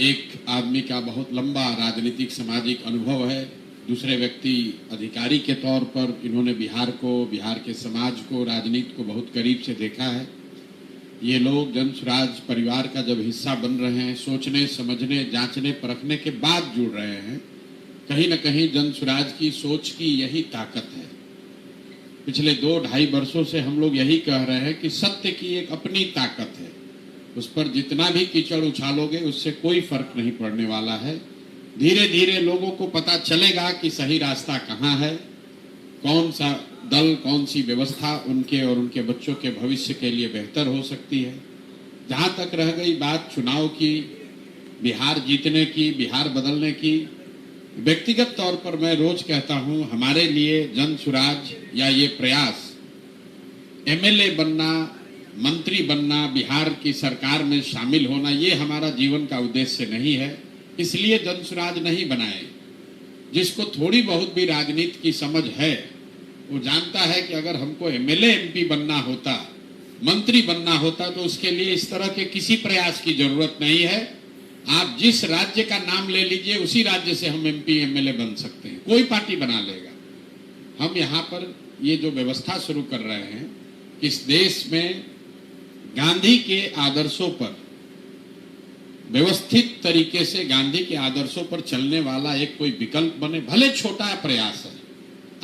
एक आदमी का बहुत लंबा राजनीतिक सामाजिक अनुभव है, दूसरे व्यक्ति अधिकारी के तौर पर इन्होंने बिहार को, बिहार के समाज को, राजनीति को बहुत करीब से देखा है। ये लोग जन स्वराज परिवार का जब हिस्सा बन रहे हैं, सोचने, समझने, जांचने, परखने के बाद जुड़ रहे हैं, कहीं न कहीं जन स्वराज की सोच की यही ताकत है। पिछले 2-2.5 वर्षों से हम लोग यही कह रहे हैं कि सत्य की एक अपनी ताकत है, उस पर जितना भी कीचड़ उछालोगे उससे कोई फर्क नहीं पड़ने वाला है। धीरे धीरे लोगों को पता चलेगा कि सही रास्ता कहाँ है, कौन सा दल, कौन सी व्यवस्था उनके और उनके बच्चों के भविष्य के लिए बेहतर हो सकती है। जहाँ तक रह गई बात चुनाव की, बिहार जीतने की, बिहार बदलने की, व्यक्तिगत तौर पर मैं रोज कहता हूँ, हमारे लिए जन स्वराज या ये प्रयास एमएलए बनना, मंत्री बनना, बिहार की सरकार में शामिल होना, ये हमारा जीवन का उद्देश्य नहीं है। इसलिए जन स्वराज नहीं बनाए। जिसको थोड़ी बहुत भी राजनीति की समझ है वो जानता है कि अगर हमको एमएलए एमपी बनना होता, मंत्री बनना होता, तो उसके लिए इस तरह के किसी प्रयास की जरूरत नहीं है। आप जिस राज्य का नाम ले लीजिए, उसी राज्य से हम एमपी एमएलए बन सकते हैं, कोई पार्टी बना लेगा। हम यहाँ पर ये जो व्यवस्था शुरू कर रहे हैं, इस देश में गांधी के आदर्शों पर, व्यवस्थित तरीके से गांधी के आदर्शों पर चलने वाला एक कोई विकल्प बने, भले छोटा प्रयास है।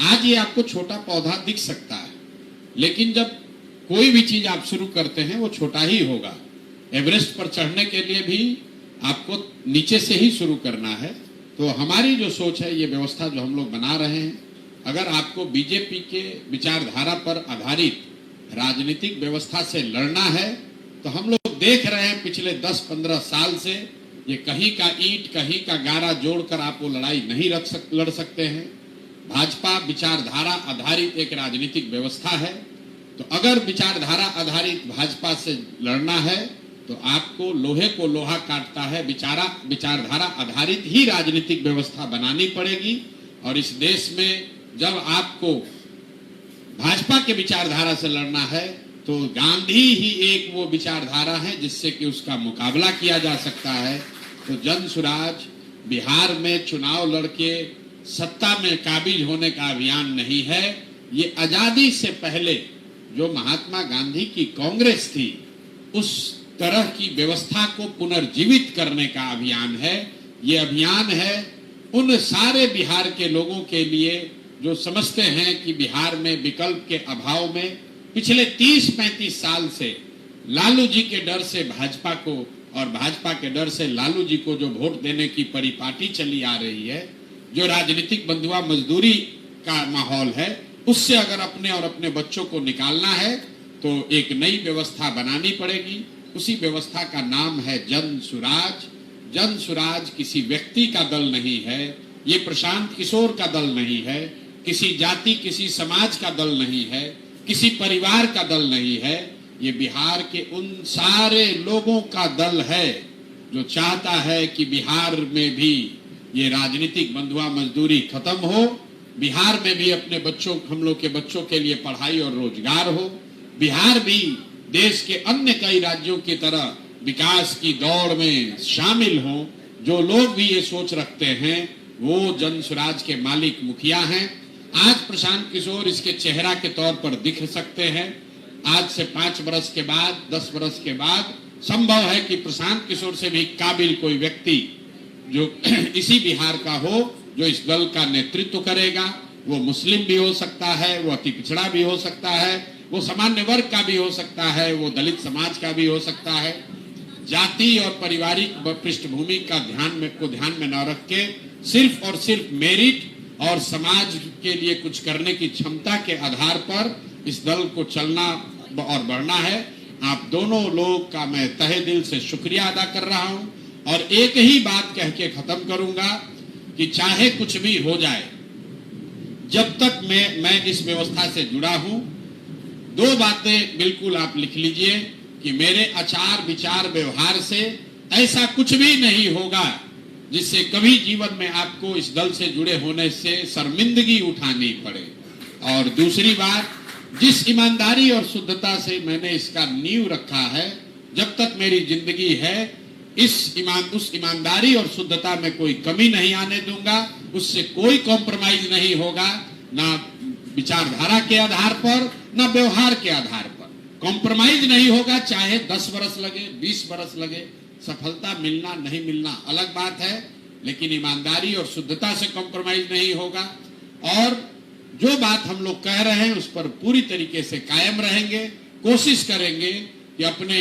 आज ये आपको छोटा पौधा दिख सकता है, लेकिन जब कोई भी चीज आप शुरू करते हैं वो छोटा ही होगा। एवरेस्ट पर चढ़ने के लिए भी आपको नीचे से ही शुरू करना है। तो हमारी जो सोच है, ये व्यवस्था जो हम लोग बना रहे हैं, अगर आपको बीजेपी के विचारधारा पर आधारित राजनीतिक व्यवस्था से लड़ना है, तो हम लोग देख रहे हैं पिछले 10-15 साल से, ये कहीं का ईंट कहीं का गारा जोड़कर आप वो लड़ाई नहीं लड़ सकते हैं। भाजपा विचारधारा आधारित एक राजनीतिक व्यवस्था है, तो अगर विचारधारा आधारित भाजपा से लड़ना है तो आपको लोहे को लोहा काटता है, विचारधारा आधारित ही राजनीतिक व्यवस्था बनानी पड़ेगी। और इस देश में जब आपको भाजपा के विचारधारा से लड़ना है, तो गांधी ही एक वो विचारधारा है जिससे कि उसका मुकाबला किया जा सकता है। तो जन स्वराज बिहार में चुनाव लड़के सत्ता में काबिज होने का अभियान नहीं है। ये आजादी से पहले जो महात्मा गांधी की कांग्रेस थी, उस तरह की व्यवस्था को पुनर्जीवित करने का अभियान है। ये अभियान है उन सारे बिहार के लोगों के लिए जो समझते हैं कि बिहार में विकल्प के अभाव में पिछले 30-35 साल से लालू जी के डर से भाजपा को और भाजपा के डर से लालू जी को जो वोट देने की परिपाटी चली आ रही है, जो राजनीतिक बंधुआ मजदूरी का माहौल है, उससे अगर अपने और अपने बच्चों को निकालना है तो एक नई व्यवस्था बनानी पड़ेगी। उसी व्यवस्था का नाम है जन स्वराज। जन स्वराज किसी व्यक्ति का दल नहीं है, ये प्रशांत किशोर का दल नहीं है, किसी जाति किसी समाज का दल नहीं है, किसी परिवार का दल नहीं है। ये बिहार के उन सारे लोगों का दल है जो चाहता है कि बिहार में भी ये राजनीतिक बंधुआ मजदूरी खत्म हो, बिहार में भी अपने बच्चों, हम लोग के बच्चों के लिए पढ़ाई और रोजगार हो, बिहार भी देश के अन्य कई राज्यों की तरह विकास की दौड़ में शामिल हो। जो लोग भी ये सोच रखते हैं वो जन स्वराज के मालिक मुखिया हैं। आज प्रशांत किशोर इसके चेहरा के तौर पर दिख सकते हैं। आज से 5 वर्ष के बाद, 10 वर्ष के बाद संभव है कि प्रशांत किशोर से भी काबिल कोई व्यक्ति जो इसी बिहार का हो, जो इस दल का नेतृत्व करेगा। वो मुस्लिम भी हो सकता है, वो अति पिछड़ा भी हो सकता है, वो सामान्य वर्ग का भी हो सकता है, वो दलित समाज का भी हो सकता है। जाति और पारिवारिक पृष्ठभूमि का ध्यान में न रख के सिर्फ और सिर्फ मेरिट और समाज के लिए कुछ करने की क्षमता के आधार पर इस दल को चलना और बढ़ना है। आप दोनों लोग का मैं तहे दिल से शुक्रिया अदा कर रहा हूं और एक ही बात कह के खत्म करूंगा कि चाहे कुछ भी हो जाए, जब तक मैं इस व्यवस्था से जुड़ा हूं, 2 बातें बिल्कुल आप लिख लीजिए कि मेरे आचार विचार व्यवहार से ऐसा कुछ भी नहीं होगा जिससे कभी जीवन में आपको इस दल से जुड़े होने से शर्मिंदगी उठानी पड़े। और दूसरी बात, जिस ईमानदारी और शुद्धता से मैंने इसका नींव रखा है, जब तक मेरी जिंदगी है उस ईमानदारी और शुद्धता में कोई कमी नहीं आने दूंगा, उससे कोई कॉम्प्रोमाइज नहीं होगा, ना विचारधारा के आधार पर ना व्यवहार के आधार पर कॉम्प्रोमाइज नहीं होगा। चाहे 10 वर्ष लगे, 20 वर्ष लगे, सफलता मिलना नहीं मिलना अलग बात है, लेकिन ईमानदारी और शुद्धता से कॉम्प्रोमाइज नहीं होगा। और जो बात हम लोग कह रहे हैं उस पर पूरी तरीके से कायम रहेंगे, कोशिश करेंगे कि अपने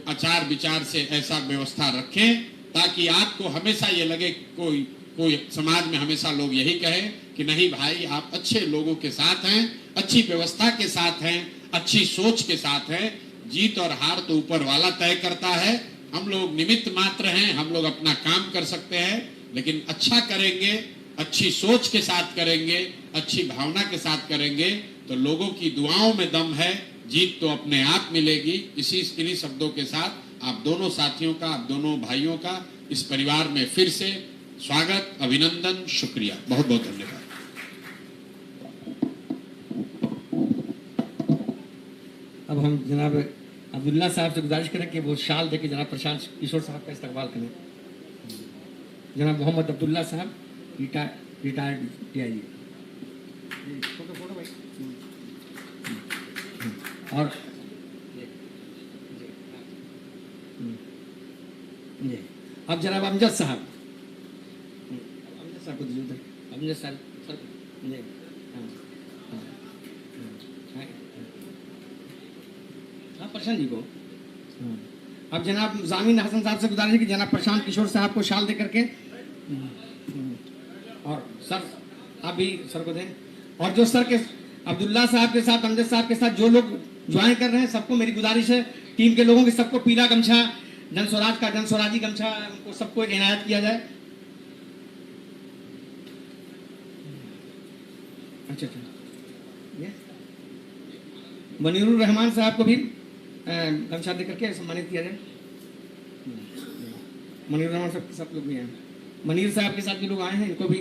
आचार विचार से ऐसा व्यवस्था रखें ताकि आपको हमेशा ये लगे, कोई समाज में हमेशा लोग यही कहे कि नहीं भाई आप अच्छे लोगों के साथ हैं, अच्छी व्यवस्था के साथ हैं, अच्छी सोच के साथ हैं। जीत और हार तो ऊपर वाला तय करता है, हम लोग निमित्त मात्र हैं, हम लोग अपना काम कर सकते हैं, लेकिन अच्छा करेंगे, अच्छी सोच के साथ करेंगे, अच्छी भावना के साथ करेंगे तो लोगों की दुआओं में दम है, जीत तो अपने आप मिलेगी। इन्हीं शब्दों के साथ आप दोनों साथियों का, आप दोनों भाइयों का इस परिवार में फिर से स्वागत, अभिनंदन, शुक्रिया, बहुत बहुत धन्यवाद। अब हम जनाब अब्दुल्ला साहब से गुजारिश करें कि वो शाल देके जनाब प्रशांत किशोर साहब का इस्तकबाल करें। जनाब मोहम्मद अब्दुल्ला साहब, रिटायर्ड टीआई। फोटो भाई। और अब जनाब अमजद साहब को दीजिए उधर। अमजद साहब सर, हाँ प्रशांत जी को। अब जनाब जामिन हसन साहब से गुजारिश है कि जनाब प्रशांत किशोर साहब को शाल दे करके, और सर आप भी सर को दें। और जो सर के अब्दुल्ला साहब के साथ, अमजद साहब के साथ जो लोग ज्वाइन कर रहे हैं, सबको मेरी गुजारिश है, टीम के लोगों के सबको पीला गमछा, जन स्वराजी गमछा उनको सबको इनायत किया जाए। अच्छा, मनीरुर रहमान साहब को भी गमछा दे करके सम्मानित किया जाए। मनीरुर रहमान साहब के साथ लोग भी हैं, मनीर साहब के साथ जो लोग आए हैं इनको भी